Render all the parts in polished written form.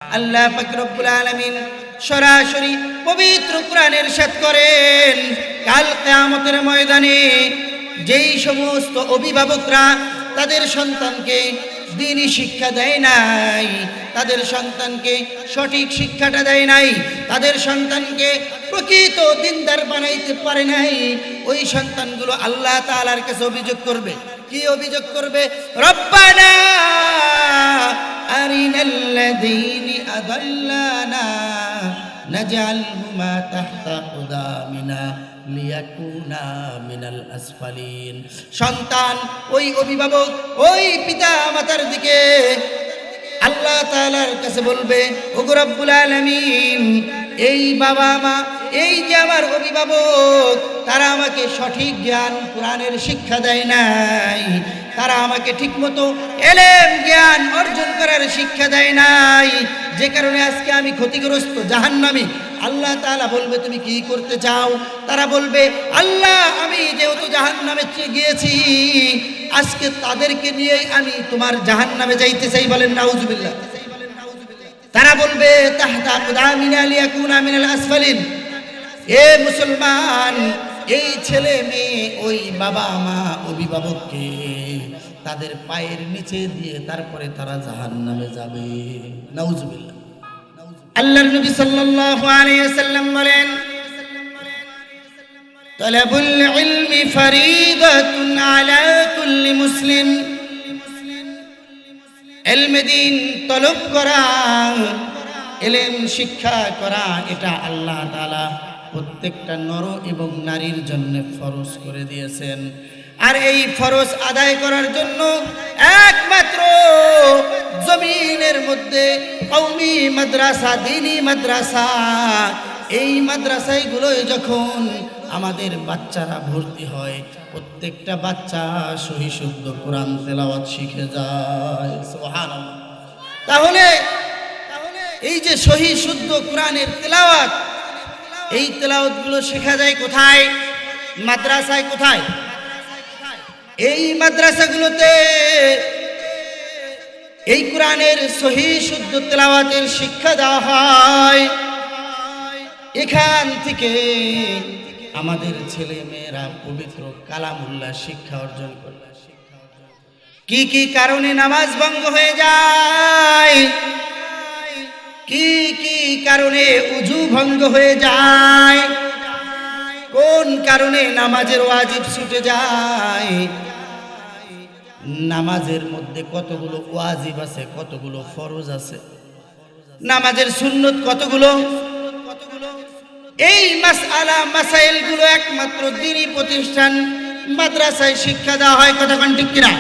আল্লাহ পাক রব্বুল আলামিন সরাসরি পবিত্র কোরআনের ইরশাদ করেন, কাল কিয়ামতের ময়দানে যেই সমস্ত অভিভাবকরা তাদের সন্তানকে দ্বীনি শিক্ষা দেয় নাই, তাদের সন্তানকে সঠিক শিক্ষাটা দেয় নাই, তাদের সন্তানকে প্রকৃত দিনদার বানাইতে পারে নাই, ওই সন্তানগুলো আল্লাহ তাআলার কাছে অভিযোগ করবে। কি অভিযোগ করবে? রব্বানা আরিনাল্লাযীনি আযাল্লানা নাজআলহুমা তাহতা কুদামিনা লিয়াকুনা মিনাল আসফালিন। সন্তান, ওই অভিভাবক, ওই পিতা মাতার দিকে আল্লাহ তাআলার কাছে বলবে, ওগো রব্বুল আলামিন, এই বাবা মা, এই যে আমার অভিভাবক, তারা আমাকে সঠিক জ্ঞান কোরআনের শিক্ষা দেয় নাই, তারা আমাকে ঠিকমতো এলেম জ্ঞান অর্জন করার শিক্ষা দেয় নাই, যে কারণে আজকে আমি ক্ষতিগ্রস্ত, জাহান্নামী। আল্লাহ তাআলা বলবে, তুমি কি করতে চাও? তারা বলবে, আল্লাহ, আমি যেহেতু জাহান্নামে গিয়েছি, আজকে তাদেরকে নিয়ে আমি তোমার জাহান্নামে যাইতে চাই। বলেন নাউজুবিল্লাহ। তারা বলবে, তাহতা কুদামিনা লিয়াকুনা মিনাল আসফালিন। এ মুসলমান, এই ছেলে মেয়ে ওই বাবা মা অভিভাবককে তাদের পায়ের নিচে দিয়ে তারপরে তারা জাহান্নামে যাবে। নাউজুবিল্লাহ। আল্লাহর নবী সাল্লাল্লাহু আলাইহি ওয়াসাল্লাম বলেন, তালাবুল ইলমি ফরিদাতুন আলা কুল্লি মুসলিম। ইলমে দ্বীন তলব করা, ইলম শিক্ষা করা, এটা আল্লাহ তাআলা প্রত্যেকটা নর এবং নারীর জন্য ফরজ করে দিয়েছেন। আর এই ফরজ আদায় করার জন্য একমাত্র জমিনের মধ্যে কওমি মাদ্রাসা, দ্বীনি মাদ্রাসা, এই মাদ্রাসাগুলোয় যখন আমাদের বাচ্চারা ভর্তি হয়, প্রত্যেকটা বাচ্চা সহি শুদ্ধ কোরআন তেলাওয়াত শিখে যায়। সুবহানাল্লাহ। তাহলে এই যে সহি শুদ্ধ কোরআনের তেলাওয়াত, এই তেলাওয়াতগুলো শেখা যায় কোথায়? মাদ্রাসায়। কোথায়? এই মাদ্রাসাগুলোতে এই কোরআনের সহি শুদ্ধ তেলাওয়াতের শিক্ষা দেওয়া হয়। এখান থেকে আমাদের ছেলে মেয়েরা পবিত্র কালামুল্লাহ শিক্ষা অর্জন করে। কি কি কারণে নামাজ ভঙ্গ হয়ে যায়? কি কি কারণে উযু ভঙ্গ হয়ে যায়? কোন কারণে নামাজের ওয়াজিব ছুটে যায়? নামাজের মধ্যে কতগুলো ওয়াজিব আছে, কতগুলো ফরজ আছে, নামাজের সুন্নত কতগুলো? এই মাসআলা মাসাইলগুলো একমাত্র দ্বীনি প্রতিষ্ঠান মাদ্রাসায় শিক্ষা দেওয়া হয়। কথা কোন ঠিক কিনা?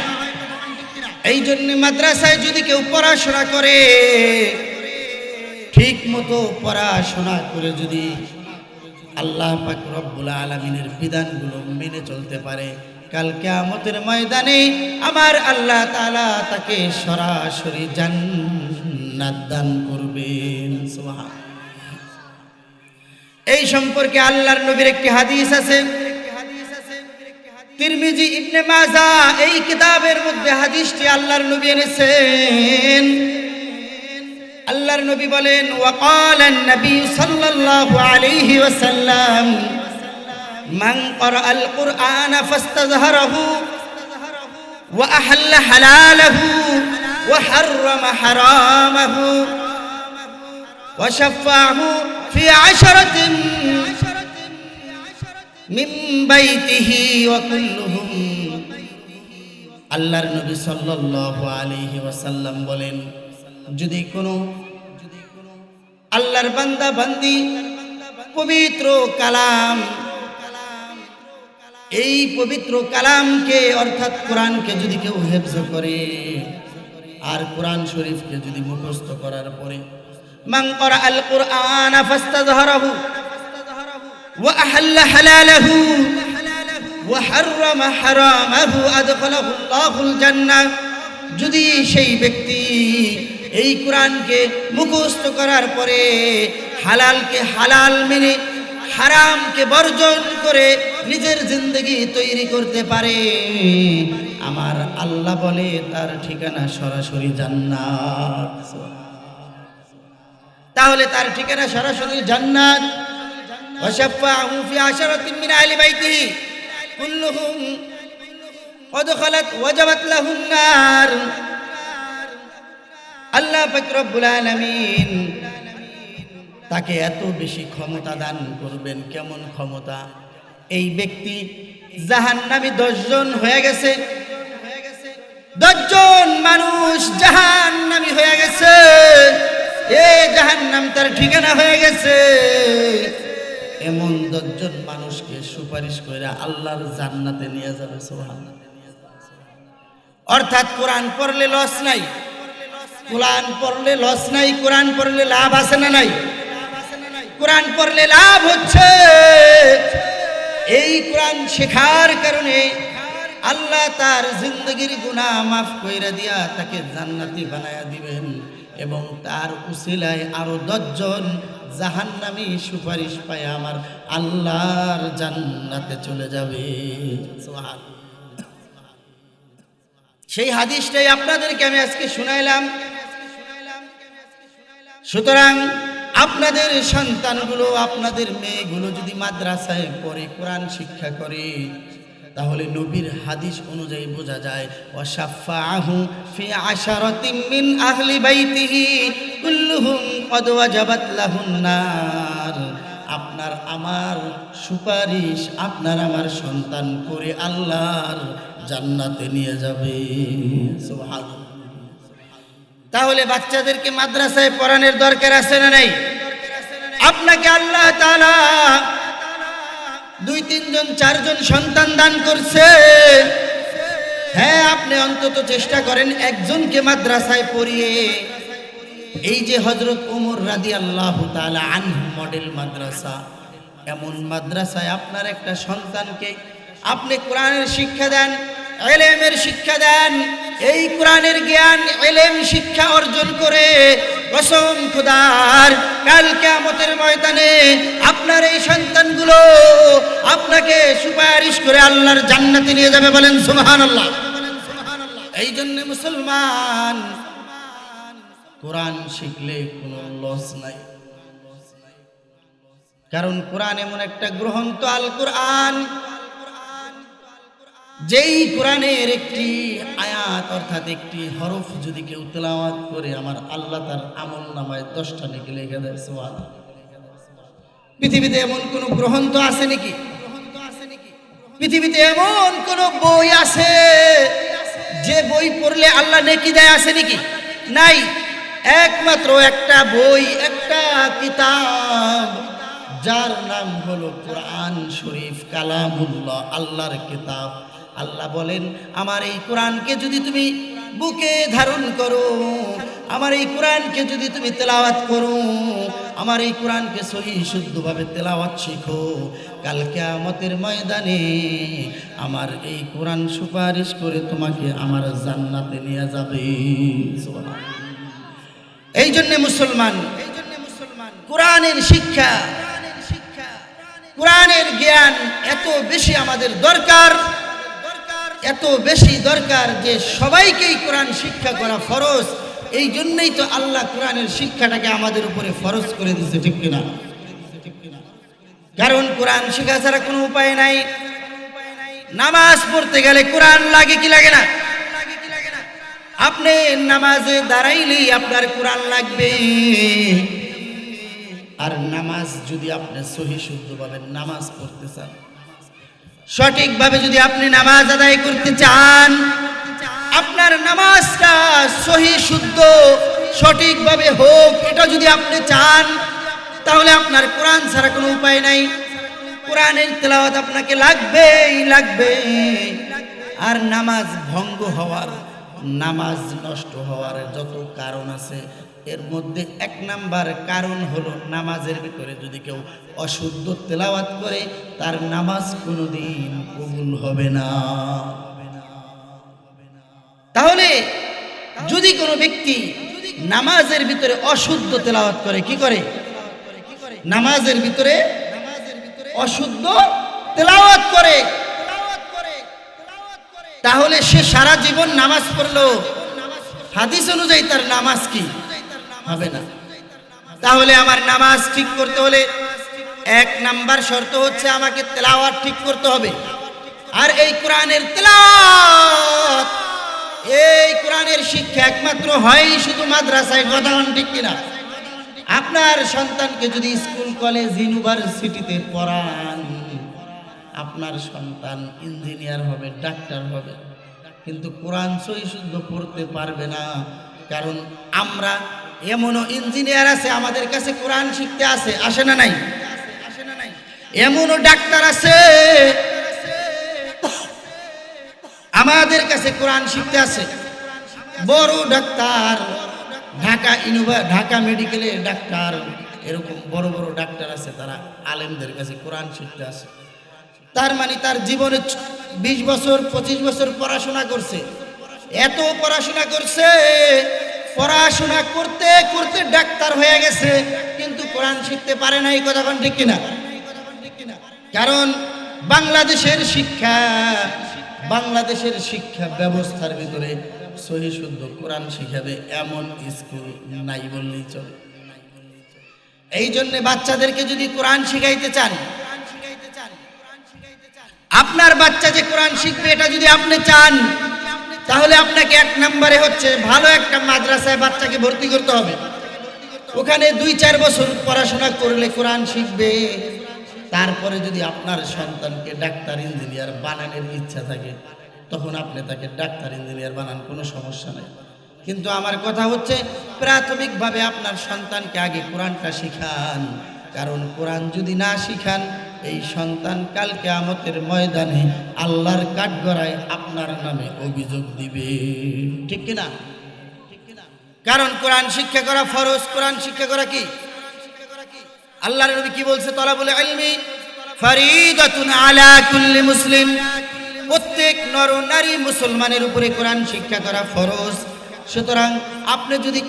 এই জন্য মাদ্রাসায় যদি কেউ পড়াশোনা করে, ঠিক মতো পড়াশোনা করে যদি আল্লাহ পাক রব্বুল আলামিনের বিধানগুলো মেনে চলতে পারে, কাল কিয়ামতের ময়দানে আমার আল্লাহ তাআলা তাকে সরাসরি জান্নাত দান করবেন। সুবহান। এই সম্পর্কে আল্লাহর নবীর একটি হাদিস আছে, তিরমিজি, ইবনে মাজাহ এই কিতাবের মধ্যে হাদিসটি আল্লাহর নবী এনেছেন। আল্লাহর নবী বলেন, ওয়াকালান নবী সাল্লাল্লাহু আলাইহি ওয়াসাল্লাম, মান ক্বরাআল কুরআন ফাস্তাযহারাহু ওয়া আহাল্লা হালালাহু ওয়া হাররামা হারামাহু ওয়া শাফা'হু ফি আশরাতিন মিন বাইতিহি ওয়া কুল্লুহুম। আল্লাহর নবী সাল্লাল্লাহু আলাইহি ওয়াসাল্লাম বলেন, যদি কোনো আল্লাহর বান্দা বান্দি পবিত্র কালাম, এই পবিত্র কালামকে অর্থাৎ কোরআনকে যদি কেউ হেফজ করে আর কোরআন শরীফকে যদি মুখস্থ করার পরে, মান ক্বরাআল কুরআন ফাস্তাযহারাহু ওয়া আহাল্লা হালালাহু ওয়া হাররামা হারামাহু আদখালাহু আল্লাহুল জান্নাহ। যদি সেই ব্যক্তি এই কোরআনকে মুখস্থ করার পরে হালালকে হালাল মেনে হারামকে বর্জন করে নিজের জিন্দেগি তৈরি করতে পারে, আমার আল্লাহ বলে তার ঠিকানা সরাসরি জান্নাত। তাহলে তার ঠিকানা সরাসরি জান্নাত। ওয়াশাফাহু ফি আশরাতিন মিন আহলি বাইতিহি কুল্লুহুম কদ খালাত ওয়াজাবাত লাহুন নার। আল্লাহ পাক রব্বুল আলামিন তাকে এত বেশি ক্ষমতা দান করবেন। কেমন ক্ষমতা? এই ব্যক্তি জাহান্নামী 10 জন হয়ে গেছে, 10 জন মানুষ জাহান্নামী হয়ে গেছে। এই জাহান্নাম তার ঠিকানা হয়ে গেছে। এমন 10 জন মানুষকে সুপারিশ করে আল্লাহর জান্নাতে নিয়ে যাবে। সুবহানাল্লাহ। অর্থাৎ কোরআন পড়লে লস নাই, কোরআন পড়লে লস নাই, কোরআন পড়লে লাভ আছে না নাই? কোরআন পড়লে লাভ হচ্ছে। এই কোরআন শেখার কারণে আল্লাহ তার জিন্দগির গুনাহ মাফ কইরা দিয়া তাকে জান্নাতি বানায়া দিবেন এবং তার উসিলায় আরো 10 জন জাহান্নামী সুপারিশ পায় আমার আল্লাহর জান্নাতে চলে যাবে। সুবহানাল্লাহ। সেই হাদিসটাই আপনাদেরকে আমি আজকে শুনাইলাম। সুতরাং আপনাদের সন্তানগুলো, আপনাদের মেয়েগুলো যদি মাদ্রাসায় পড়ে, কোরআন শিক্ষা করে, তাহলে নবীর হাদিস অনুযায়ী বোঝা যায় ওয়াশাফাহু ফি আশরাতিন মিন আহলি বাইতিহি কুল্লুহুম কদ ওয়াজাবাত লাহুন নার। আপনার আমার সুপারিশ আপনার আমার সন্তান করে আল্লাহর জান্নাতে নিয়ে যাবে। সুবহানাল্লাহ। তাহলে বাচ্চাদেরকে মাদ্রাসায় পড়ানোর দরকার আছে না নাই? আপনাকে আল্লাহ তাআলা 2, 3 জন 4 জন সন্তান দান করছে। হ্যাঁ, আপনি অন্তত চেষ্টা করেন একজনকে মাদ্রাসায় পড়িয়ে। এই যে হযরত ওমর রাদিয়াল্লাহু তাআলা আনহু মডেল মাদ্রাসা, এমন মাদ্রাসায় আপনার একটা সন্তানকে আপনি কোরআনের শিক্ষা দেন, ইলমের শিক্ষা দেন। এই কোরআনের জ্ঞান ইলম শিক্ষা অর্জন করে কসম খোদার কাল কিয়ামতের ময়দানে আপনার এই সন্তানগুলো আপনাকে সুপারিশ করে আল্লাহর জান্নাতে নিয়ে যাবে। বলেন সুবহানাল্লাহ। এই জন্য মুসলমান কোরআন শিখলে কোনো লস নাই। কারণ কোরআন এমন একটা গ্রন্থ, আল কোরআন, যেই কোরআনের একটি আয়াত অর্থাৎ একটি হরফ যদি কেউ তেলাওয়াত করে আমার আল্লাহ তার আমল নামায় 10টা নেকি লিখে দেয়। সুবহানাল্লাহ। পৃথিবীতে এমন কোন গ্রন্থ আছে নাকি? পৃথিবীতে এমন কোন বই আছে যে বই পড়লে আল্লাহ নেকি দেয়? আছে নাকি? নাই। একমাত্র একটা বই, একটা কিতাব, যার নাম হলো কোরআন শরীফ, কালামুল্লাহ, আল্লাহর কিতাব। আল্লাহ বলেন আমার এই কোরআনকে যদি তুমি বুকে ধারণ করো, আমার এই কোরআনকে যদি তুমি তেলাওয়াত করো, আমার এই কোরআনকে সহি শুদ্ধভাবে তেলাওয়াত শিখো, কাল কিয়ামতের ময়দানে আমার এই কোরআন সুপারিশ করে তোমাকে আমার জান্নাতে নিয়ে যাবে। সুবহানাল্লাহ। এই জন্য মুসলমান কোরআনের শিক্ষা, কোরআনের জ্ঞান এত বেশি আমাদের দরকার, এত বেশি দরকার যে সবাইকেই কোরআন শিক্ষা করা ফরজ। এই জন্যই তো আল্লাহ কোরআনের শিক্ষাটাকে আমাদের উপরে ফরজ করে দিয়েছে, ঠিক কিনা? কারণ কোরআন শিক্ষা ছাড়া কোনো উপায় নাই। নামাজ পড়তে গেলে কোরআন লাগে কি লাগে না? আপনি নামাজে দাঁড়াইলেই আপনার কোরআন লাগবে। আর নামাজ যদি আপনি সহি শুদ্ধভাবে নামাজ পড়তে চান, সঠিকভাবে যদি আপনি নামাজ আদায় করতে চান, আপনার নামাজটা সহি শুদ্ধ সঠিকভাবে হোক, এটা যদি আপনি চান, তাহলে আপনার কোরআন ছাড়া কোনো উপায় নাই। কোরআনের তেলাওয়াত আপনাকে লাগবেই লাগবে। আর নামাজ ভঙ্গ হওয়ার, নামাজ নষ্ট হওয়ার যত কারণ আছে, এর মধ্যে 1 নাম্বার কারণ হলো নামাজের ভিতরে যদি কেউ অশুদ্ধ তেলাওয়াত করে তার নামাজ কোনোদিন কবুল হবে না। তাহলে যদি কোনো ব্যক্তি নামাজের ভিতরে অশুদ্ধ তেলাওয়াত করে, কি করে? নামাজের ভিতরে অশুদ্ধ তেলাওয়াত করে, তাহলে সে সারা জীবন নামাজ পড়লো, হাদিস অনুযায়ী তার নামাজ কি হবে না? তাহলে আমার নামাজ ঠিক করতে হলে 1 নাম্বার শর্ত হচ্ছে আমাকে তেলাওয়াত ঠিক করতে হবে। আর এই কোরআনের তেলাওয়াত, এই কোরআনের শিক্ষা একমাত্র হয় শুধু মাদ্রাসায়। কথা ঠিক কিনা? আপনার সন্তানকে যদি স্কুল কলেজ ইউনিভার্সিটিতে পড়ান, আপনার সন্তান ইঞ্জিনিয়ার হবে, ডাক্তার হবে, কিন্তু কোরআন সহি শুদ্ধ পড়তে পারবে না। কারণ আমরা এমনও ইঞ্জিনিয়ার আছে আমাদের কাছে কোরআন শিখতে আসে না নাই? এমনও ডাক্তার আছে আমাদের কাছে কোরআন শিখতে আসে। বড় ডাক্তার, ঢাকা মেডিকেলে ডাক্তার, এরকম বড় বড় ডাক্তার আছে, তারা আলেমদের কাছে কোরআন শিখতে আসে। তার মানে তার জীবনে 20 বছর 25 বছর পড়াশোনা করছে। এত পড়াশোনা করছে, পড়াশোনা করতে করতে ডাক্তার হয়ে গেছে, কিন্তু কোরআন শিখতে পারে না। এই কথা ঠিক কিনা? কারণ বাংলাদেশের শিক্ষা ব্যবস্থার ভিতরে সহি শুদ্ধ কোরআন শিখাবে এমন স্কুল নাই বললেই চলে। এই জন্য বাচ্চাদেরকে যদি কোরআন শিখাইতে চান, আপনার বাচ্চা যে কোরআন শিখবে এটা যদি আপনি চান, তাহলে আপনাকে 1 নম্বরে হচ্ছে ভালো একটা মাদ্রাসায় বাচ্চাকে ভর্তি করতে হবে। ওখানে 2-4 বছর পড়াশোনা করলে কোরআন শিখবে। তারপরে যদি আপনার সন্তানকে ডাক্তার ইঞ্জিনিয়ার বানানোর ইচ্ছা থাকে, তখন আপনি তাকে ডাক্তার ইঞ্জিনিয়ার বানান, কোনো সমস্যা নেই। কিন্তু আমার কথা হচ্ছে প্রাথমিকভাবে আপনার সন্তানকে আগে কোরআনটা শিখান। কারণ কোরআন যদি না শিখান, এই সন্তান কাল কিয়ামতের ময়দানে আল্লাহর কাঠগড়ায় আপনার নামে অভিযোগ দিবে। ঠিক কিনা? কারণ কোরআন শিক্ষা করা ফরজ। কোরআন শিক্ষা করা কি? আল্লাহর নবী কি বলছে? তলাবুল ইলমি ফরিদাতুন আলা কুল্লি মুসলিম। প্রত্যেক নর নারী মুসলমানের উপরে কোরআন শিক্ষা করা ফরজ। সুতরাং আপনি যদি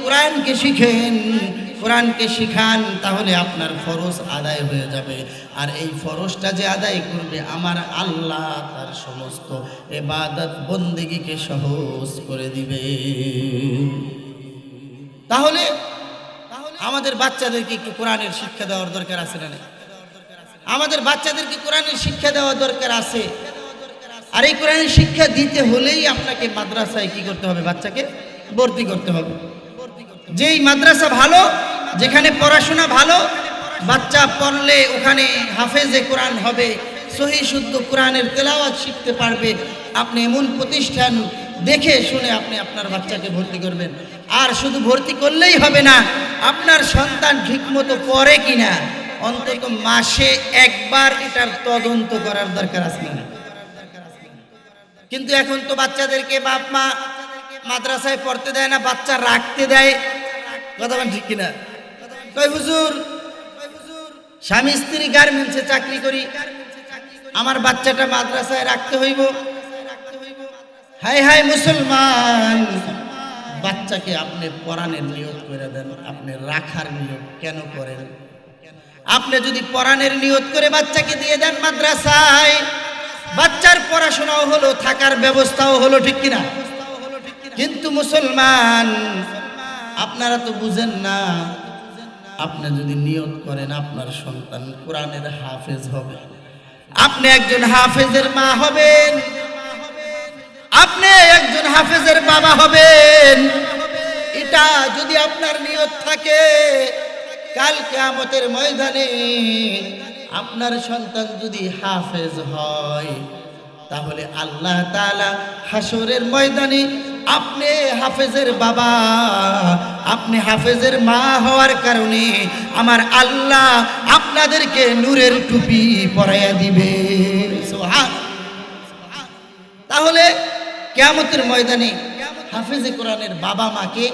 কোরআনকে শিখান, তাহলে আপনার ফরজ আদায় হয়ে যাবে। আর এই ফরজটা যে আদায় করবে, আমার আল্লাহ তার সমস্ত ইবাদত বন্দেগীকে সহজ করে দিবে। তাহলে আমাদের বাচ্চাদেরকে একটু কোরআনের শিক্ষা দেওয়ার দরকার আছে না? আমাদের বাচ্চাদেরকে কোরআনের শিক্ষা দেওয়ার দরকার আছে। আর এই কোরআনের শিক্ষা দিতে হলেই আপনাকে মাদ্রাসায় কি করতে হবে? বাচ্চাকে ভর্তি করতে হবে। যেই মাদ্রাসা ভালো, যেখানে পড়াশোনা ভালো, বাচ্চা পড়লে ওখানে হাফেজে কোরআন হবে, সহি শুদ্ধ কোরআনের তেলাওয়াত শিখতে পারবে, আপনি এমন প্রতিষ্ঠান দেখে শুনে আপনি আপনার বাচ্চাকে ভর্তি করবেন। আর শুধু ভর্তি করলেই হবে না, আপনার সন্তান ঠিকমতো পড়ে কিনা অন্তত মাসে 1 বার এটার তদন্ত করার দরকার আছে না? কিন্তু এখন তো বাচ্চাদেরকে বাপ মা মাদ্রাসায় পড়তে দেয় না, বাচ্চা রাখতে দেয়। কথা বলেন ঠিক কিনা? কই হুজুর, স্বামী স্ত্রী গার্মেন্টসে চাকরি করি, আমার বাচ্চাটা মাদ্রাসায় রাখতে হইব। হায় হায় মুসলমান, বাচ্চাকে আপনি পড়ানোর নিয়ত করে দেন, আপনি রাখার নিয়ত কেন করেন? আপনি যদি পড়ানোর নিয়ত করে বাচ্চাকে দিয়ে দেন মাদ্রাসায়, বাচ্চার পড়াশোনাও হলো, থাকার ব্যবস্থাও হলো। ঠিক কিনা? কিন্তু মুসলমান আপনারা তো বুঝেন না। আপনি যদি নিয়ত করেন আপনার সন্তান কোরআনের হাফেজ হবে, আপনি একজন হাফেজের মা হবেন, আপনি একজন হাফেজের বাবা হবেন, এটা যদি আপনার নিয়ত থাকে, কাল কিয়ামতের ময়দানে আপনার সন্তান যদি হাফেজ হয়, তাহলে আল্লাহ তাআলা হাসরের ময়দানে আপনি হাফেজের বাবা, আপনি হাফেজের মা হওয়ার কারণে আমার আল্লাহ আপনাদেরকে নূরের টুপি পরাইয়া দিবে। তাহলে কিয়ামতের ময়দানে হাফেজে কোরআনের বাবা মাকে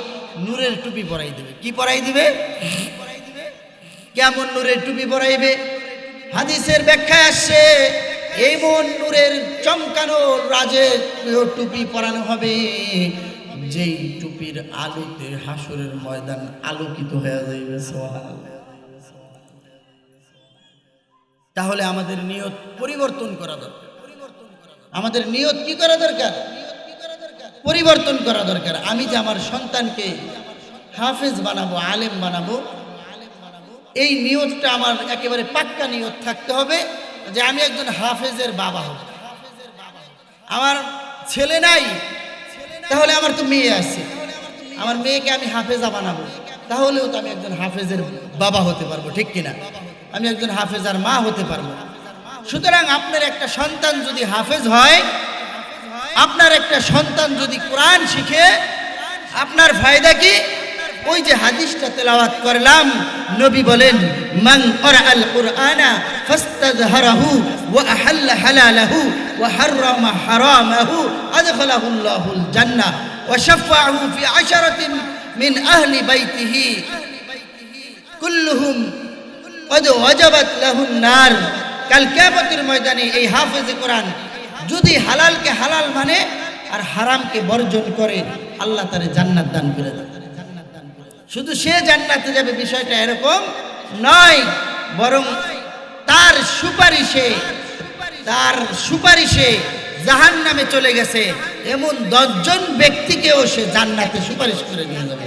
নূরের টুপি পরাই দেবে। কি পরাই দিবে? কেমন নূরের টুপি পরাইবে? হাদিসের ব্যাখ্যায় আসছে, এমন নূরের চমকানো রাজের টুপি পরানো হবে, যেই টুপির আলোতে হাসরের ময়দান আলোকিত হয়ে যাইবে। সুবহানাল্লাহ। তাহলে আমাদের নিয়ত পরিবর্তন করা দরকার। আমাদের নিয়ত কি করা দরকার? পরিবর্তন করা দরকার। আমি যে আমার সন্তানকে হাফেজ বানাবো, আলেম বানাবো, এই নিয়তটা আমার একেবারে পাক্কা নিয়ত থাকতে হবে যে আমি একজন হাফেজের বাবা হব। আমার ছেলে নাই, তাহলে আমার তো মেয়ে আছে, আমার মেয়েকে আমি হাফেজা বানাবো, তাহলেও তো আমি একজন হাফেজের বাবা হতে পারবো, ঠিক কিনা? আমি একজন হাফেজার মা হতে পারবো। সুতরাং আপনার একটা সন্তান যদি হাফেজ হয়, আপনার একটা সন্তান যদি কোরআন শিখে, আপনার ফায়দা কি? ওই যে হাদিসটা তেলাওয়াত করলাম, নবী বলেন মান ক্বারাআল কুরআনা ফাস্তাযহারাহু ওয়া আহাল্লা হালালাহু ওয়া হাররামা হারামাহু আদখালাহুল্লাহুল জান্নাহ ওয়া শাফাআহু ফি আশারাতিন মিন আহলি বাইতিহি কুল্লুহুম ক্বাদ ওয়াজাবাত লাহুন নার। কাল কিয়ামতের ময়দানে এই হাফেজে কোরআন যদি হালালকে হালাল মানে আর হারামকে বর্জন করে, আল্লাহ তারে জান্নাত দান করে দেন। শুধু সে জান্নাতে যাবে বিষয়টা এরকম নয়, বরং তার সুপারিশে জাহান্নামে চলে গেছে এমন 10 জন ব্যক্তিকেও সে জান্নাতে সুপারিশ করে নিয়ে যাবে।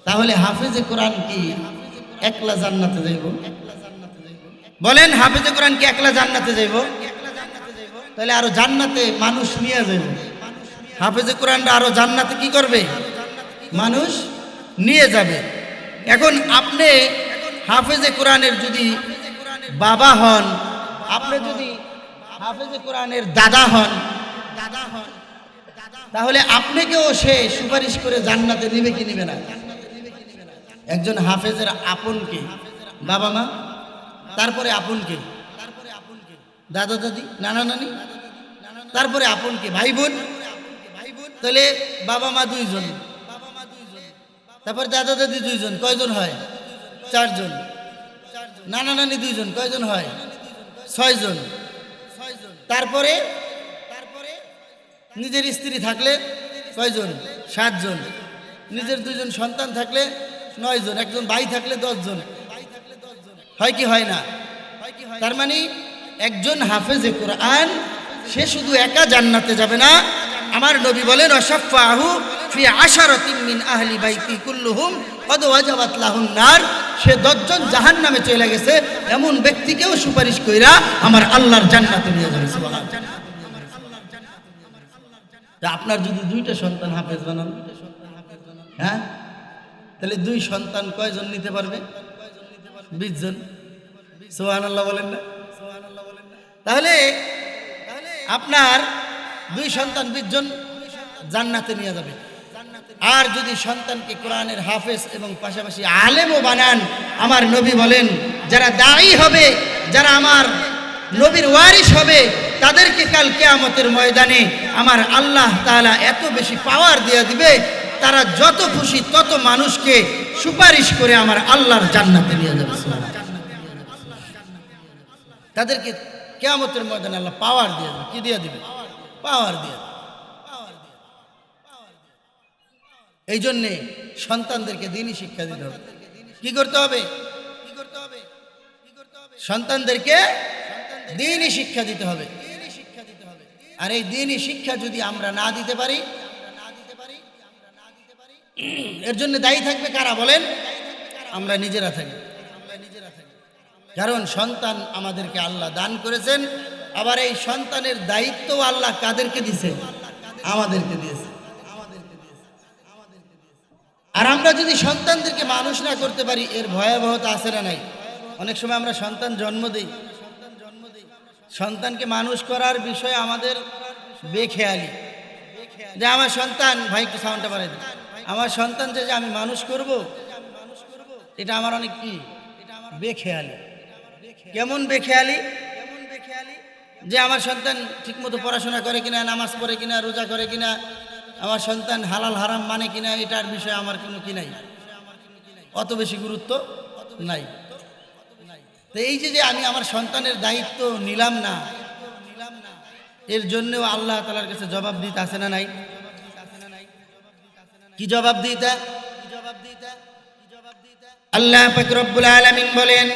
তাহলে হাফেজে কোরআন কি একলা জান্নাতে যাইব? বলেন, হাফেজে কোরআন কি একলা জান্নাতে যাইব? তাহলে আরো জান্নাতে মানুষ নিয়ে যাইব। হাফেজে কোরআনরা আরো জান্নাতে কি করবে? মানুষ নিয়ে যাবে। এখন আপনি হাফেজে কোরআনের যদি বাবা হন, আপনি যদি হাফেজে কোরআনের দাদা হন, তাহলে আপনাকেও সে সুপারিশ করে জান্নাতে নিবে কি নিবে না? একজন হাফেজের আপনকে বাবা মা, তারপরে আপনকে দাদা দাদি নানা নানি, তারপরে আপনকে ভাই বোন। তাহলে বাবা মা 2 জন, তারপর দাদা দাদি 2 জন, কয়জন হয়? 4 জন। নানা নানি 2 জন, কয়জন হয়? 6 জন। তারপরে নিজের স্ত্রী থাকলে কয়জন? 7 জন। নিজের 2 জন সন্তান থাকলে 9 জন। একজন ভাই থাকলে 10 জন। হয় কি হয় না? তার মানে একজন হাফেজে কোরআন সে শুধু একা জান্নাতে যাবে না, আমার নবী বলেন ওয়াশাফাহু ফি আশারাতিন মিন আহলি বাইতি কুল্লুহুম ক্বাদ ওয়াজাবাত লাহুন নার। সে 10 জন জাহান্নামে চলে গেছে এমন ব্যক্তিকেও সুপারিশ কইরা আমার আল্লাহর জান্নাতে নিয়ে যাবে। সুবহানাল্লাহ। আপনার যদি 2টা সন্তান হাফেজ বানান, হ্যাঁ, তাহলে 2 সন্তান কয়জন নিতে পারবে? 20 জন। সুবহানাল্লাহ বলেন না? তাহলে আপনার 2 সন্তান 20 জন জান্নাতে নিয়ে যাবে। আর যদি সন্তানকে কোরআনের হাফেজ এবং পাশাপাশি আলেমও বানান, আমার নবী বলেন যারা দায়ী হবে, যারা আমার নবীর ওয়ারিস হবে, তাদেরকে কাল কিয়ামতের ময়দানে আমার আল্লাহ তাআলা এত বেশি পাওয়ার দিয়ে দিবে, তারা যত খুশি তত মানুষকে সুপারিশ করে আমার আল্লাহর জান্নাতে নিয়ে যাবে। তাদেরকে কিয়ামতের ময়দানে আল্লাহ পাওয়ার দিয়ে দেবে। কি দিয়ে দিবে? পাওয়ার দিয়ে। এই জন্যে সন্তানদেরকে দ্বীনি শিক্ষা দিতে হবে। কি করতে হবে? সন্তানদেরকে দ্বীনি শিক্ষা দিতে হবে। আর এই দ্বীনি শিক্ষা যদি আমরা না দিতে পারি, এর জন্য দায়ী থাকবে কারা বলেন? আমরা নিজেরা থাকি। কারণ সন্তান আমাদেরকে আল্লাহ দান করেছেন, আবার এই সন্তানের দায়িত্ব আল্লাহ কাদেরকে দিয়েছে? আমাদেরকে দিয়েছে। আর আমরা যদি সন্তানদেরকে মানুষ না করতে পারি, এর ভয়াবহতা আছে না নাই? অনেক সময় আমরা সন্তান জন্ম দিই, সন্তানকে মানুষ করার বিষয়ে আমাদের বেখেয়ালি, যে আমার সন্তান, ভাই একটু সাউন্ডটা বাড়াই দিন, আমার সন্তান যে আমি মানুষ করব, এটা আমার অনেক কি বেখেয়ালি। কেমন বেখেয়ালি? যে আমার সন্তান ঠিকমতো পড়াশোনা করে কিনা, নামাজ পড়ে কিনা, রোজা করে কিনা, আমার সন্তান হালাল হারাম মানে কিনা, এটার বিষয়ে আমার কোনো কি নাই, অত বেশি গুরুত্ব নাই। তো এই যে আমি আমার সন্তানের দায়িত্ব নিলাম না, এর জন্যও আল্লাহ তাআলার কাছে জবাব দিতে আছে না নাই? কি জবাব দিতে? আল্লাহ পাক রব্বুল আলামিন বলেন,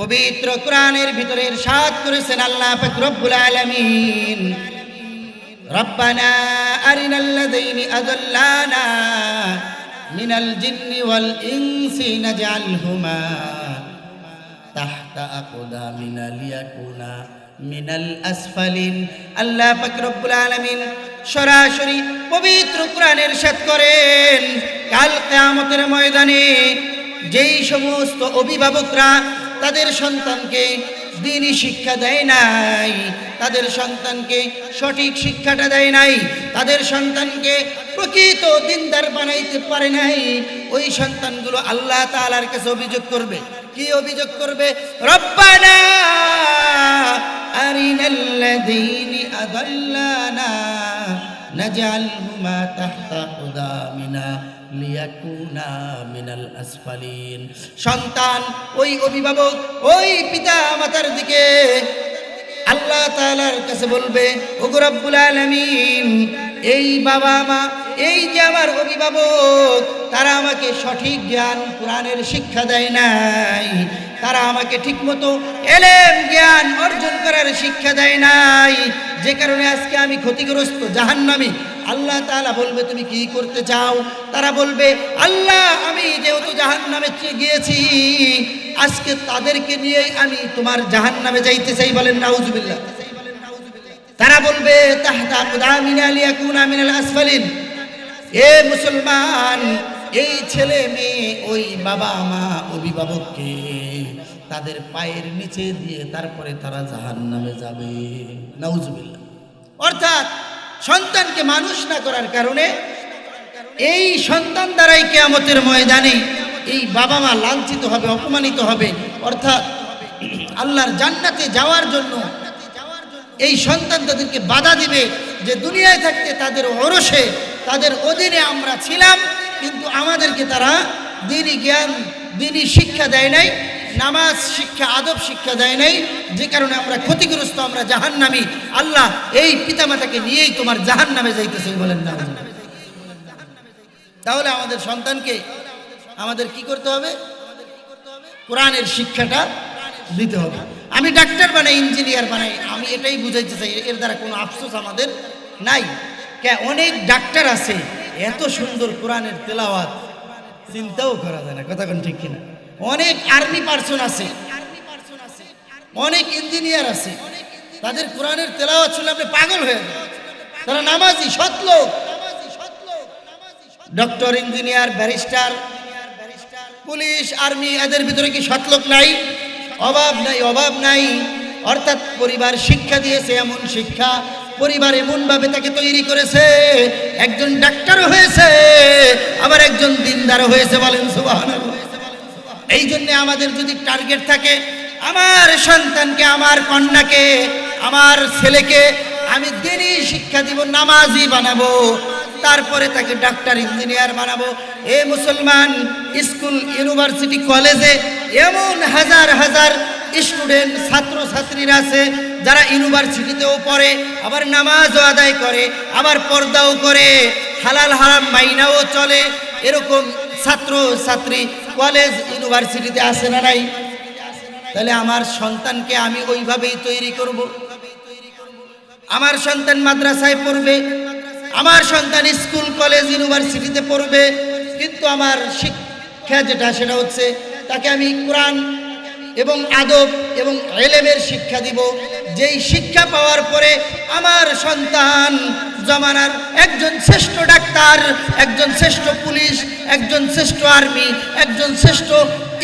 পবিত্র কোরআনের ভিতরে ইরশাদ করেছেন আল্লাহ পাক রব্বুল আলামিন, রব্বানা আরিনাল্লাযীনা আযাল্লানা মিনাল জিন্নি ওয়াল ইনসি নাজআলহুমা তাহতা আকদামিনা লিয়াকুনা মিনাল আসফালিন। আল্লাহ পাক রব্বুল আলামিন সরাসরি পবিত্র কোরআনের ইরশাদ করেন, কাল কিয়ামতের ময়দানে যেই সমস্ত অভিভাবকরা তাদের সন্তানকে দ্বীনি শিক্ষা দেয় নাই, তাদের সন্তানকে সঠিক শিক্ষাটা দেয় নাই, তাদের সন্তানকে প্রকৃত দিনদার বানাইতে পারে নাই, ওই সন্তানগুলো আল্লাহ তাআলার কাছে অভিযোগ করবে। কি অভিযোগ করবে? রব্বানা আরিনাল্লাযীনি আযাল্লানা নাজআলহুমা তাহতা কুদামিনা লিয়াকুনা মিনাল আসফালিন। সন্তান ওই অভিভাবক ওই পিতা মাতার দিকে আল্লাহ তাআলার কাছে বলবে, ওগো রব্বুল আলামিন, এই বাবা মা, এই যে আমার অভিভাবক, তারা আমাকে সঠিক জ্ঞান কোরআনের শিক্ষা দেয় নাই, তারা আমাকে ঠিকমতো এলেম জ্ঞান অর্জন করার শিক্ষা দেয় নাই, যে কারণে আজকে আমি ক্ষতিগ্রস্ত, জাহান্নামী। আল্লাহ তাআলা বলবে, তুমি কি করতে চাও? তারা বলবে, আল্লাহ, আমি যেহেতু জাহান্নামে গিয়েছি, আজকে তাদেরকে নিয়ে আমি তোমার জাহান্নামে যাইতে চাই। বলেন নাউজুবিল্লাহ। তারা বলবে, তাহতা কুদামিনা লিয়াকুনা মিনাল আসফালিন। এ মুসলমান, এই ছেলে মেয়ে ওই বাবা মা অভিভাবককে তাদের পায়ের নিচে দিয়ে তারপরে তারা জাহান্নামে যাবে। নাউজুবিল্লাহ। অর্থাৎ সন্তানকে মানুষ না করার কারণে এই সন্তান দ্বারাই কিয়ামতের ময়দানে এই বাবা মা লাঞ্ছিত হবে, অপমানিত হবে। অর্থাৎ আল্লাহর জান্নাতে যাওয়ার জন্য এই সন্তান তাদেরকে বাধা দিবে যে দুনিয়ায় থাকতে তাদের ওরসে, তাদের অধীনে আমরা ছিলাম, কিন্তু আমাদেরকে তারা দ্বীনি জ্ঞান, দ্বীনি শিক্ষা দেয় নাই, নামাজ শিক্ষা, আদব শিক্ষা দেয় নাই, যে কারণে আমরা ক্ষতিগ্রস্ত, আমরা জাহান্নামী। আল্লাহ এই পিতামাতাকে নিয়েই তোমার জাহান্নামে যাইতেছে। বলেন না। তাহলে আমাদের সন্তানকে আমাদের কি করতে হবে? কোরআনের শিক্ষাটা দিতে হবে। আমি ডাক্তার বানাই, ইঞ্জিনিয়ার বানাই, আমি এটাই বুঝাইতে চাই, এর দ্বারা কোনো আফসোস আমাদের নাই। অনেক ডাক্তার আছে, এত সুন্দর কোরআনের তেলাওয়াত চিন্তাও করা যায় না। কথা কোন ঠিক কিনা? অনেক আর্মি পার্সন আছে, অনেক ইঞ্জিনিয়ার আছে, তাদের কোরআনের তেলাওয়াত শুনলে আপনি পাগল হয়ে যান। তারা নামাজি, সৎ লোক, doctor, engineer, barrister, police, army, এদের ভিতরে কি সৎ লোক নাই? অভাব নাই, অভাব নাই। অর্থাৎ পরিবার শিক্ষা দিয়েছে, এমন শিক্ষা, পরিবার এমনভাবে তাকে তৈরি করেছে, একজন ডাক্তারও হয়েছে, আবার একজন দিনদারও হয়েছে। বলেন সুবহানাল্লাহ। এই জন্য আমাদের যদি টার্গেট থাকে, আমার সন্তানকে, আমার কন্যাকে, আমার ছেলেকে আমি দ্বীনি শিক্ষা দিব, নামাজি বানাবো, তারপরে তাকে ডাক্তার, ইঞ্জিনিয়ার বানাবো। এ মুসলমান, স্কুল, ইউনিভার্সিটি, কলেজে এমন হাজার হাজার স্টুডেন্ট, ছাত্র ছাত্রীরা আছে যারা ইউনিভার্সিটিতেও পড়ে, আবার নামাজও আদায় করে, আবার পর্দাও করে, হালাল হারাম মাইনাও চলে। এরকম ছাত্র ছাত্রী কলেজ ইউনিভার্সিটিতে আসে না নাই? তাহলে আমার সন্তানকে আমি ওইভাবেই তৈরি করব। আমার সন্তান মাদ্রাসায় পড়বে, আমার সন্তান স্কুল, কলেজ, ইউনিভার্সিটিতে পড়বে, কিন্তু আমার শিক্ষা যেটা, সেটা হচ্ছে তাকে আমি কোরআন এবং আদব এবং ইলমের শিক্ষা দিব। যেই শিক্ষা পাওয়ার পরে আমার সন্তান জমানার একজন শ্রেষ্ঠ ডাক্তার, একজন শ্রেষ্ঠ পুলিশ, একজন শ্রেষ্ঠ আর্মি, একজন শ্রেষ্ঠ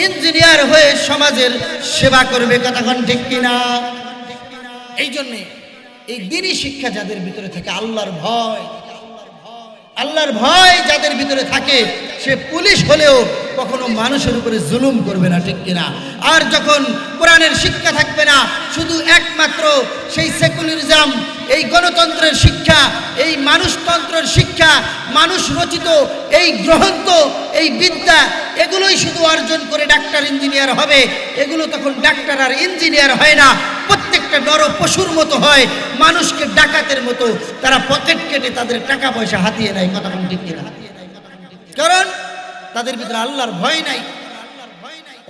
ইঞ্জিনিয়ার হয়ে সমাজের সেবা করবে। কথা কোন ঠিক কিনা? এই জন্যে এই দ্বীনি শিক্ষা যাদের ভিতরে থাকে, আল্লাহর ভয়, আল্লাহর ভয় যাদের ভিতরে থাকে, সে পুলিশ হলেও কখনো মানুষের উপরে জুলুম করবে না। ঠিক কিনা? আর যখন কোরআনের শিক্ষা থাকবে না, শুধু একমাত্র সেই সেকুলারিজম, এই গণতন্ত্রের শিক্ষা, এই মানুষতন্ত্রের শিক্ষা, মানুষ রচিত এই গ্রন্থ, এই বিদ্যা, এগুলোই শুধু অর্জন করে ডাক্তার, ইঞ্জিনিয়ার হবে, এগুলো তখন ডাক্তার আর ইঞ্জিনিয়ার হয় না, প্রত্যেকটা নর পশুর মতো হয়, মানুষকে ডাকাতের মতো তারা পকেট কেটে তাদের টাকা পয়সা হাতিয়ে নেয়। কথা কোন ঠিক কিনা? কারণ তাদের ভিতরে আল্লাহর ভয় নাই।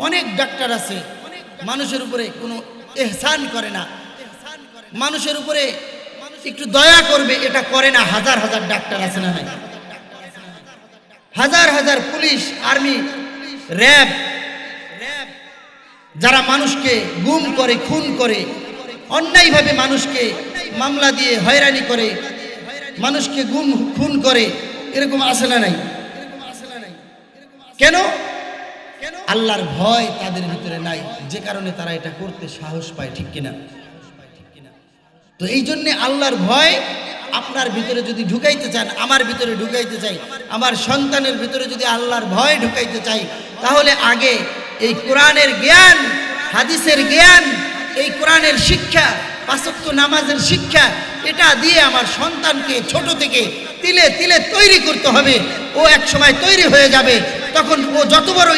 অনেক ডাক্তার আছে মানুষের উপরে কোনো ইহসান করে না, মানুষের উপরে একটু দয়া করবে, এটা করে না। হাজার হাজার ডাক্তার আছে না নাই? হাজার হাজার পুলিশ, আর্মি, র্যাব যারা মানুষকে গুম করে, খুন করে, অন্যায়ভাবে মানুষকে মামলা দিয়ে হয়রানি করে, মানুষকে গুম খুন করে, এরকম আছে না নাই? কেন? আল্লাহর ভয় তাদের ভিতরে নাই, যে কারণে তারা এটা করতে সাহস পায়, ঠিক কিনা? তো এই জন্যে আল্লাহর ভয় আপনার ভিতরে যদি ঢুকাইতে চান, আমার ভিতরে ঢুকাইতে চাই, আমার সন্তানের ভিতরে যদি আল্লাহর ভয় ঢুকাইতে চাই, তাহলে আগে এই কোরআনের জ্ঞান, হাদিসের জ্ঞান, এই কোরআনের শিক্ষা, পাঁচ ওয়াক্ত নামাজের শিক্ষা, এটা দিয়ে আমার সন্তানকে ছোট থেকে তিলে তিলে তৈরি করতে হবে। ও এক সময় তৈরি হয়ে যাবে, তখন ও যত বড়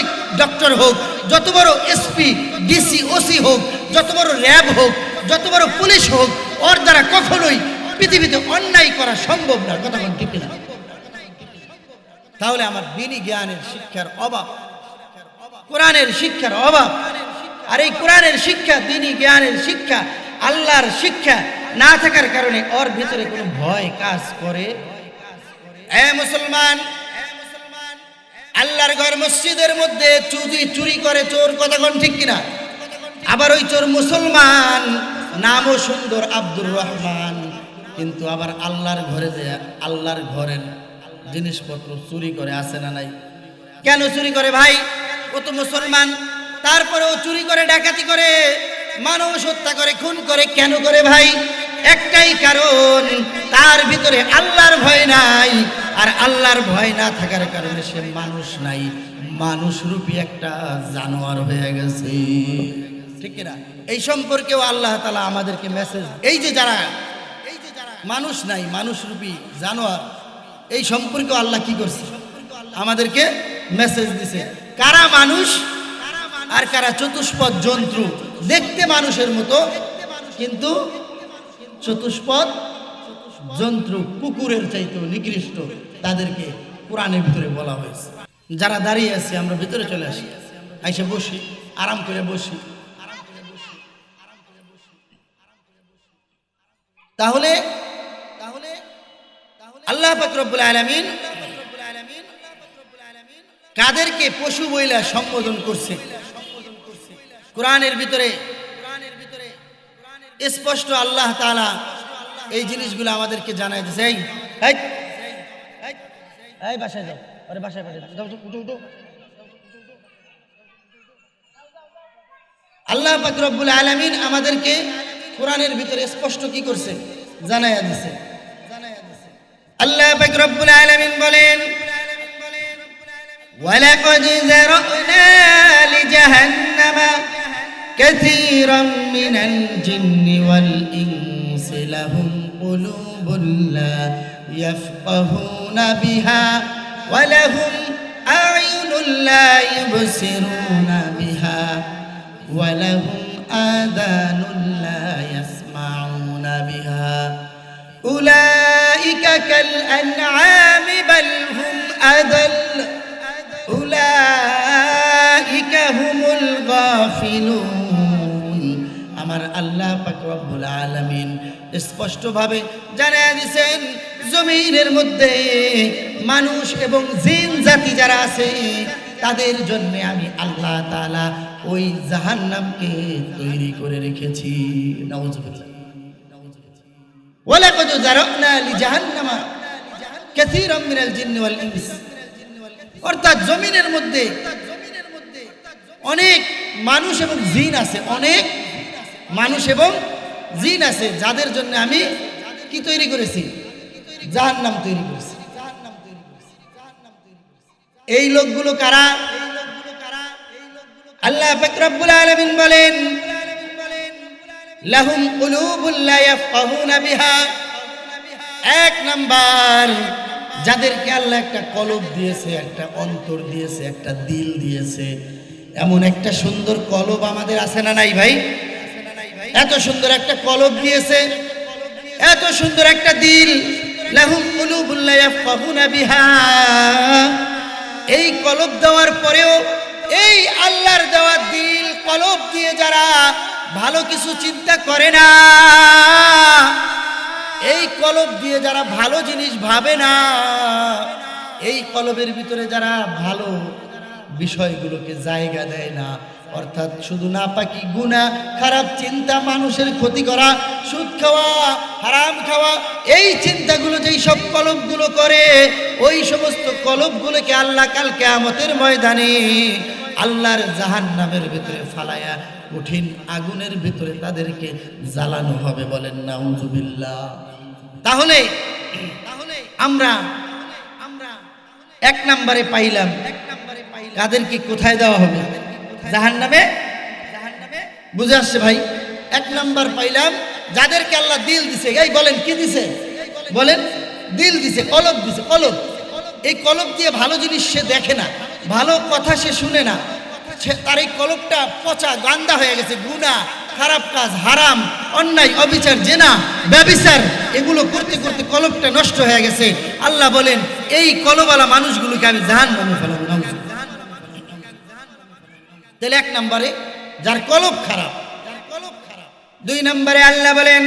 ডক্টর হোক, যত বড় এসপি, ডিসি, ওসি হোক, যত বড় র্যাব হোক, যত বড় পুলিশ হোক, ওর দ্বারা কখনোই পৃথিবীতে অন্যায় করা সম্ভব না। কথা বল ঠিক না? তাহলে আমার দ্বীনি জ্ঞানের শিক্ষার অভাব, কোরআনের শিক্ষার অভাব। আর এই কোরআনের শিক্ষা, দ্বীনি জ্ঞানের শিক্ষা, আল্লাহর শিক্ষা না থাকার কারণে ওর ভিতরে কোনো ভয় কাজ করে। এ মুসলমান, আল্লাহর ঘর মসজিদের মধ্যে চুরি করে চোর, কথা কোন ঠিক কিনা? আবার ওই চোর মুসলমান, নামও সুন্দর আব্দুর রহমান, কিন্তু আবার আল্লাহর ঘরে যে আল্লাহর ঘরের জিনিসপত্র চুরি করে, আছে না নাই? কেন চুরি করে ভাই? ও তো মুসলমান, তারপরেও চুরি করে, ডাকাতি করে, মানুষ হত্যা করে, খুন করে। কেন করে ভাই? একটাই কারণ, তার ভিতরে আল্লাহর ভয় নাই। আর আল্লাহর ভয় না থাকার কারণে সে মানুষ নাই, মানুষ রূপী একটা জানোয়ার হয়ে গেছে, ঠিক না? এই সম্পর্কেও আল্লাহ তাআলা আমাদেরকে মেসেজ, এই যে যারা মানুষ নাই, মানুষ রূপী জানোয়ার, এই সম্পর্কে আল্লাহ কি করছে? আমাদেরকে মেসেজ দিছে। কারা মানুষ আর কারা চতুষ্পদ জন্তু। দেখতে মানুষের মতো, কিন্তু চতুষ্পদ জন্তু, কুকুরের চাইতেও নিকৃষ্ট, তাদেরকে কোরআনের ভিতরে বলা হয়েছে। যারা দাঁড়িয়ে আছে, আমরা ভিতরে চলে আসি, আইসে বসি, আরাম করে বসি। তাহলে আল্লাহ পাক রব্বুল আলামিন কাদেরকে পশু বইলা সম্বোধন করছে? কোরআনের ভিতরে স্পষ্ট আল্লাহ তাআলা এই জিনিসগুলো আমাদেরকে জানাই দিয়েছে। এই বাসায় যাও, আরে বাসায় যাও, উঠো। আল্লাহ পাক রব্বুল আলামিন আমাদেরকে কোরআনের ভিতরে স্পষ্ট কি করছে? জানাইয়া দিয়েছে। আল্লাহ পাক রব্বুল আলামিন বলেন, ওয়ালাকাদ যারানা লিজাহান্নামা কাসীরাম মিনাল জিন্নি ওয়াল ইনসি লাহুম কুলুবুন লা ইয়াফকাহুনা বিহা ওয়া লাহুম আ'য়ুনুন লা ইউবসিরুনা বিহা ওয়া লাহুম আযানুন লা ইয়াসমাউনা বিহা উলাইকা কাল আনআমি বাল হুম আদাল উলাইকা হুমুল গাফিলুন। আমার আল্লাহ পাক রব্বুল আলামিন স্পষ্টভাবে জানায়া দিয়েছেন, জমিনের মধ্যে মানুষ এবং জিন জাতি যারা আছে, তাদের জন্য আমি আল্লাহ তাআলা ওই জাহান্নামকে তৈরি করে রেখেছি। নাউযুবিল্লাহ। ওয়ালাকাদ যারানা লিজাহান্নামা কাসীরাম মিনাল জিন্নি ওয়াল ইনস, অর্থাৎ জমিনের মধ্যে অনেক মানুষ এবং জিন আছে, অনেক মানুষ এবং জিন আছে, যাদের জন্য আমি কি তৈরি করেছি? জাহান্নাম তৈরি করেছি। এই লোকগুলো কারা? আল্লাহ পাক রব্বুল আলামিন বলেন, লাহুম কুলুবুন লা ইয়াফকাহুনা বিহা। এক নাম্বার, যাদেরকে আল্লাহ একটা কলব দিয়েছে, একটা অন্তর দিয়েছে, একটা দিল দিয়েছে। এমন একটা সুন্দর কলব আমাদের আছে না নাই ভাই? এত সুন্দর একটা কলব দিয়েছে, এত সুন্দর একটা দিল। লাহুম কুলুবুন লা ইয়াফকাহুনা বিহা। এই কলব দেওয়ার পরেও, এই আল্লাহর দেওয়া দিল কলব দিয়ে যারা ভালো কিছু চিন্তা করে না, এই কলব দিয়ে যারা ভালো জিনিস ভাবে না, এই কলবের ভিতরে যারা ভালো বিষয়গুলোকে জায়গা দেয় না, অর্থাৎ শুধু নাপাকি গুনাহ, খারাপ চিন্তা, মানুষের ক্ষতি করা, সুদ খাওয়া, হারাম খাওয়া, এই চিন্তাগুলো যেই সব কলবগুলো করে, ওই সমস্ত কলবগুলোকে আল্লাহ কাল কিয়ামতের ময়দানে আল্লাহর জাহান্নামের ভিতরে ফালায়া কঠিন আগুনের ভিতরে তাদেরকে জ্বালানো হবে। বলেন নাউজুবিল্লাহ। তাহলে আমরা এক নম্বরে পাইলাম তাদেরকে কোথায় দেওয়া হবে? জাহান্নামে। বুঝে আসছে ভাই? এক নাম্বার পাইলাম যাদেরকে আল্লাহ দিল দিছে। এই বলেন কি দিছে? বলেন দিল দিছে, কলব দিছে। কলব, এই কলব দিয়ে ভালো জিনিস সে দেখে না, ভালো কথা সে শুনে না, তার এই কলবটা পচা গান্দা হয়ে গেছে। গুনাহ, খারাপ কাজ, হারাম, অন্যায়, অবিচার, জেনা, ব্যভিচার, এগুলো করতে করতে কলবটা নষ্ট হয়ে গেছে। আল্লাহ বলেন এই কলবওয়ালা মানুষগুলোকে আমি জাহান্নামে ফেলাবো। তাহলে এক নম্বরে যার কলব খারাপ। দুই নম্বরে আল্লাহ বলেন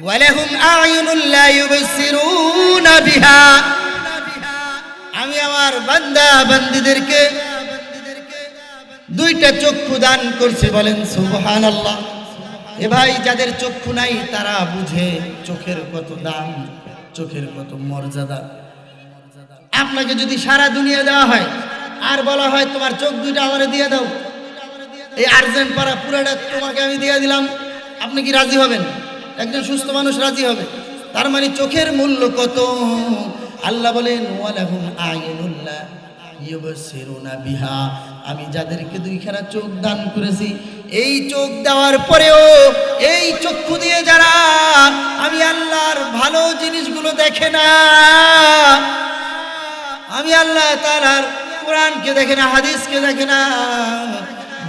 ওয়ালাহুম আ'য়ুনুন লা ইউবসিরুনা বিহা, আমি আমার বান্দা বান্দীদেরকে দুইটা চক্ষু দান করছি। বলেন সুবহানাল্লাহ। এ ভাই, যাদের চক্ষু নাই তারা বুঝে চোখের কত দাম, চোখের কত মর্যাদা। আপনাকে যদি সারা দুনিয়া দেওয়া হয় আর বলা হয় তোমার চোখ দুইটা আমারে দিয়ে দাও, এই আর্জেন্ট পাড়া পুরাটা তোমাকে আমি দিয়ে দিলাম, আপনি কি রাজি হবেন? একজন সুস্থ মানুষ রাজি হবে? তার মানে চোখের মূল্য কত। আল্লাহ বলেন ওয়ালাহুম আ'য়ুনুন লা ইউবসিরুনা বিহা, আমি যাদেরকে দুইখানা চোখ দান করেছি, এই চোখ দেওয়ার পরেও এই চক্ষু দিয়ে যারা আমি আল্লাহর ভালো জিনিসগুলো দেখে না, আমি আল্লাহ তাআলার কোরআনকে দেখে না, হাদিসকে দেখে না,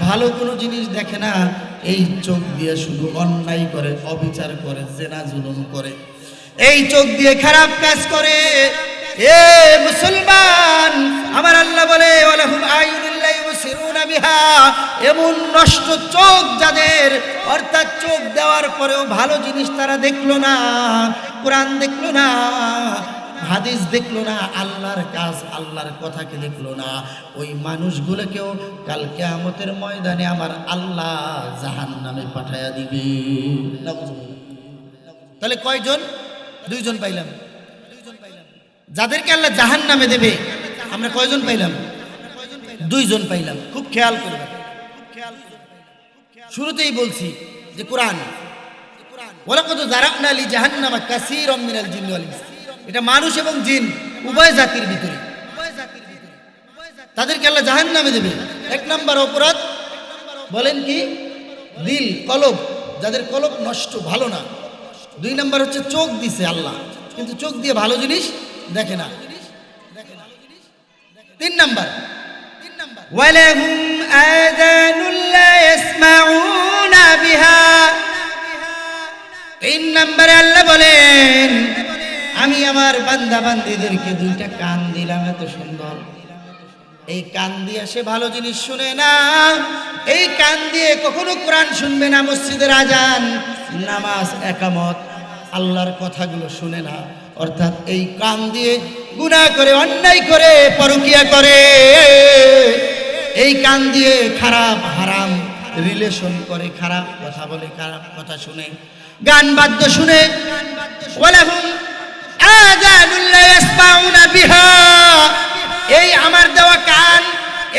ভালো কোনো জিনিস দেখে না, এই চোখ দিয়ে শুধু অন্যায় করে, অবিচার করে, জেনা জুলুম করে, এই চোখ দিয়ে খারাপ কাজ করে। এ মুসলমান, আমার আল্লাহ বলে ওয়ালাহুম আ'য়ুনুন লা ইউবসিরুনা বিহা, এমন নষ্ট চোখ যাদের, অর্থাৎ চোখ দেওয়ার পরেও ভালো জিনিস তারা দেখলো না, কোরআন দেখলো না, হাদিস দেখলো না, আল্লাহর কাজ, আল্লাহর কথাকে দেখলো না, ওই মানুষগুলোকেও কাল কিয়ামতের ময়দানে আমার আল্লাহ জাহান্নামে পাঠায়া দিবে। তাহলে কয়জন? দুইজন পাইলাম। যাদেরকে আল্লাহ জাহান্নামে দেবে আমরা কয়জন পাইলাম? দুইজন পাইলাম। খুব খেয়াল করবেন। শুরুতেই বলছি যে কোরআন, ওয়ালাকাদ যারানা লি জাহান্নামা কাসীরাম মিনাল জিন্নি ওয়াল ইনস, এটা মানুষ এবং জিন উভয় জাতির ভিতরে, তাদেরকে আল্লাহ জাহান্নামে দেবে। এক নাম্বার অপরাধ বলেন কি? দিল, কলব, যাদের কলব নষ্ট, ভালো না। দুই নাম্বার হচ্ছে চোখ দিছে আল্লাহ, কিন্তু চোখ দিয়ে ভালো জিনিস দেখে না। তিন নাম্বার ওয়ালাহুম আযানুন লা ইয়াসমাউনা বিহা, তিন নাম্বারে আল্লাহ বলেন আমি আমার বান্দা বান্দীদেরকে দুইটা কান দিলাম, এত সুন্দর। এই কান দিয়ে সে ভালো জিনিস শুনে না, এই কান দিয়ে কখনো কোরআন শুনবে না, মসজিদের আজান, নামাজ, একামত, আল্লাহর কথাগুলো শুনে না। অর্থাৎ এই কান দিয়ে গুনাহ করে, অন্যায় করে, পরকিয়া করে, এই কান দিয়ে খারাপ হারাম রিলেশন করে, খারাপ কথা বলে, খারাপ কথা শুনে, গান বাদ্য শুনে। ওয়ালাহুম আযানুন লা ইয়াসমাউনা বিহা, এই আমার দেওয়া কান,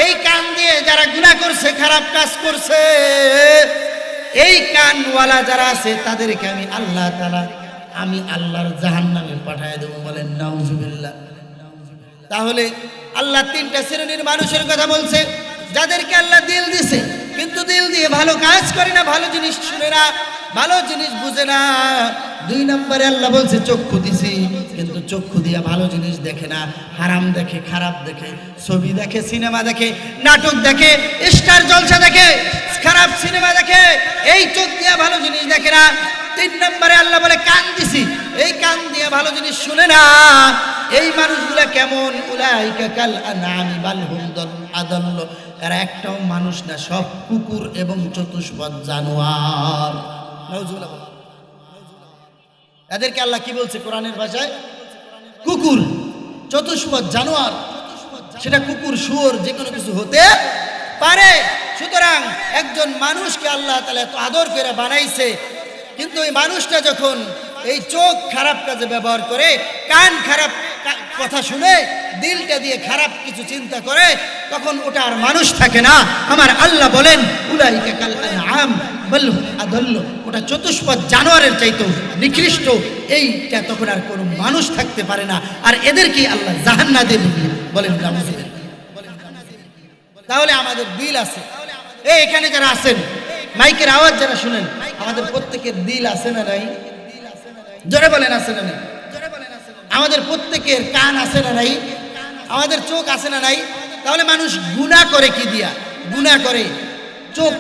এই কান দিয়ে যারা গুনাহ করছে, খারাপ কাজ করছে, এই কানওয়ালা যারা আছে তাদেরকে আমি আল্লাহ তাআলা, আমি আল্লাহর জাহান্নামে পাঠিয়ে দেব। বলেন নাউজুবিল্লাহ। তাহলে আল্লাহ তিনটা শ্রেণীর মানুষের কথা বলছে, যাদেরকে আল্লাহ দিল দিছে কিন্তু দিল দিয়ে ভালো কাজ করে না, ভালো জিনিস শুনে না, ভালো জিনিস বুঝে না। দুই নম্বরে আল্লাহ বলছে চক্ষু দিছে কিন্তু চক্ষু দিয়ে ভালো জিনিস দেখে না, হারাম দেখে, খারাপ দেখে, ছবি দেখে, সিনেমা দেখে, নাটক দেখে, স্টার জলসা দেখে, খারাপ সিনেমা দেখে, এই চোখ দিয়ে ভালো জিনিস দেখে না। তিন নম্বরে আল্লাহ বলে কান দিছি, এই কান দিয়ে ভালো জিনিস শুনে না। এই মানুষগুলা কেমন? উলাইকা কাল আনআমি বাল হুম আদাল্ল, এরা একটাও মানুষ না, সব কুকুর এবং চতুষ্পদ জানোয়ার। নাউজুবিল্লাহ। এদেরকে আল্লাহ কি বলছে কোরআনের ভাষায়? কুকুর, চতুষ্পদ জানোয়ার, সেটা কুকুর, শুয়োর, যে কোনো কিছু হতে পারে। সুতরাং একজন মানুষকে আল্লাহ তাআলা এত আদর করে বানাইছে, কিন্তু ওই মানুষটা যখন এই চোখ খারাপ কাজে ব্যবহার করে, কান খারাপ কথা শুনে, দিলটা দিয়ে খারাপ কিছু চিন্তা করে, তখন ওটা আর মানুষ থাকে না। আমার আল্লাহ বলেন উলাইকা কাল আনআম বাল হুম আদাল্ল, ওটা চতুষ্পদ জানোয়ারের চাইতেও নিকৃষ্ট। এইটা তখন আর কোনো মানুষ থাকতে পারে না, আর এদেরকেই আল্লাহ জাহান্নামে দেবে বলেন। তাহলে আমাদের দিল আছে। এখানে যারা আছেন, মাইকের আওয়াজ যারা শুনেন, আমাদের প্রত্যেকের দিল আছে না নাই? জোরে বলেন আছে না নাই? আমাদের প্রত্যেকের কান আছে না নাই? আমাদের চোখ আছে না নাই? তাহলে মানুষ গুনাহ করে কি দিয়া? গুনাহ করে চোখ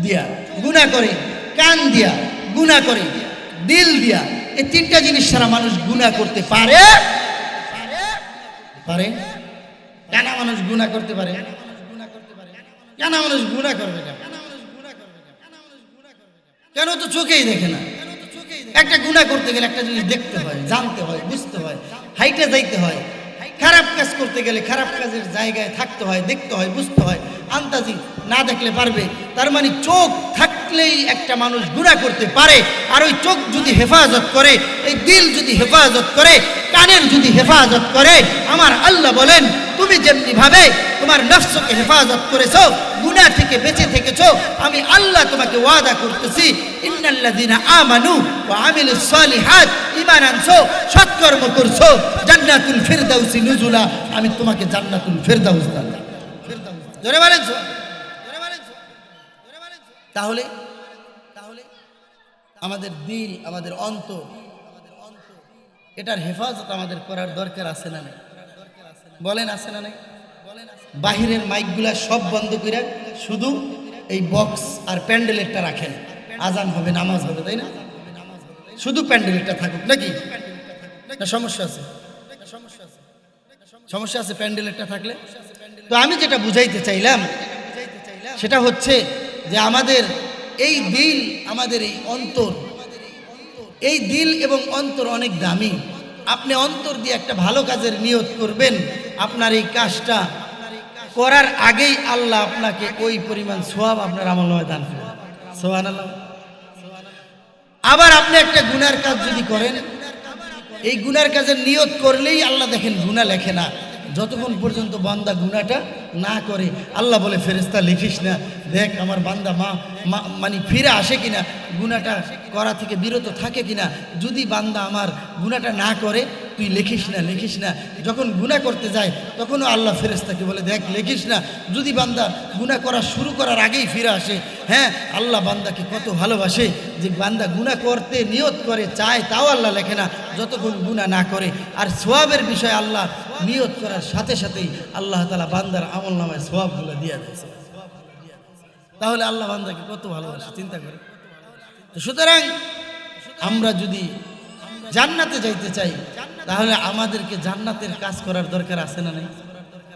দিয়া, গুনাহ করে কান দিয়া, গুনাহ করে দিল দিয়া। এই তিনটা জিনিস ছাড়া মানুষ গুনাহ করতে পারে? পারে? কেন মানুষ গুনাহ করতে পারে? কেন মানুষ গুনাহ করবে? কেন তো চোখেই দেখে না। একটা গুনাহ করতে গেলে একটা জিনিস দেখতে হয়, জানতে হয়, বুঝতে হয়, হাইটে যাইতে হয়। খারাপ কাজ করতে গেলে খারাপ কাজের জায়গায় থাকতে হয়, দেখতে হয়, বুঝতে হয়। আন্তাজি না দেখলে পারবে? তার মানে চোখ থাকলেই একটা মানুষ গুনাহ করতে পারে। আর ওই চোখ যদি হেফাজত করে, এই দিল যদি হেফাজত করে, কানের যদি হেফাজত করে, আমার আল্লাহ বলেন তুমি যেমনি ভাবে তোমার নফসকে হেফাজত করেছো, গুনাহ থেকে বেঁচে থেকেছো, আমি আল্লাহ তোমাকে ওয়াদা করতেছি, ইন্নাল্লাযীনা আমানু ওয়া আমিলুস সালিহাত, ঈমান আনছো, সৎকর্ম করছো, জান্নাতুল ফিরদাউসি নুজুলা, আমি তোমাকে জান্নাতুল ফিরদাউস দান। জোরে বলেন। তাহলে আমাদের দিল, আমাদের অন্তর, এটার হেফাজত আমাদের করার দরকার আছে না নাই? বলেন আছে না নাই? বাহিরের মাইকগুলা সব বন্ধ করে শুধু এই বক্স আর প্যান্ডেলেরটা রাখেন, আজান হবে, নামাজ হবে, তাই না? শুধু প্যান্ডেলেরটা থাকুক নাকি? না সমস্যা আছে? সমস্যা আছে প্যান্ডেলেরটা থাকলে? তো আমি যেটা বুঝাইতে চাইলাম সেটা হচ্ছে যে আমাদের এই দিল, আমাদের এই অন্তর, এই দিল এবং অন্তর অনেক দামি। আপনি অন্তর দিয়ে একটা ভালো কাজের নিয়ত করবেন, আপনার এই কাজটা করার আগেই আল্লাহ আপনাকে ওই পরিমাণ সওয়াব আপনার আমলনামায় দান করবেন। সুবহানাল্লাহ। আবার আপনি একটা গুনার কাজ যদি করেন, এই গুনার কাজের নিয়ত করলেই আল্লাহ দেখেন গুনাহ লেখে না, যতক্ষণ পর্যন্ত বান্দা গুনাহটা না করে। আল্লাহ বলে ফেরেশতা লিখিস না, দেখ আমার বান্দা মানে ফিরে আসে কিনা, গুনাহটা করা থেকে বিরত থাকে কিনা। যদি বান্দা আমার গুনাহটা না করে তুই লিখিস না। যখন গুনাহ করতে যায় তখনও আল্লাহ ফেরেশতাকে বলে দেখ লিখিস না। যদি বান্দা গুনাহ করা শুরু করার আগেই ফিরে আসে, হ্যাঁ আল্লাহ বান্দাকে কত ভালোবাসে যে বান্দা গুনাহ করতে নিয়ত করে চায়, তাও আল্লাহ লেখে না যতক্ষণ গুনাহ না করে। আর সওয়াবের বিষয় আল্লাহ নিয়ত করার সাথে সাথেই আল্লাহ তাআলা বান্দার আমলনামায় সওয়াবগুলো দিয়ে দেয়। তাহলে আল্লাহ বান্দাকে কত ভালোবাসে চিন্তা করে। তো সুতরাং আমরা যদি জান্নাতে যাইতে চাই, তাহলে আমাদেরকে জান্নাতের কাজ করার দরকার আছে না নাই?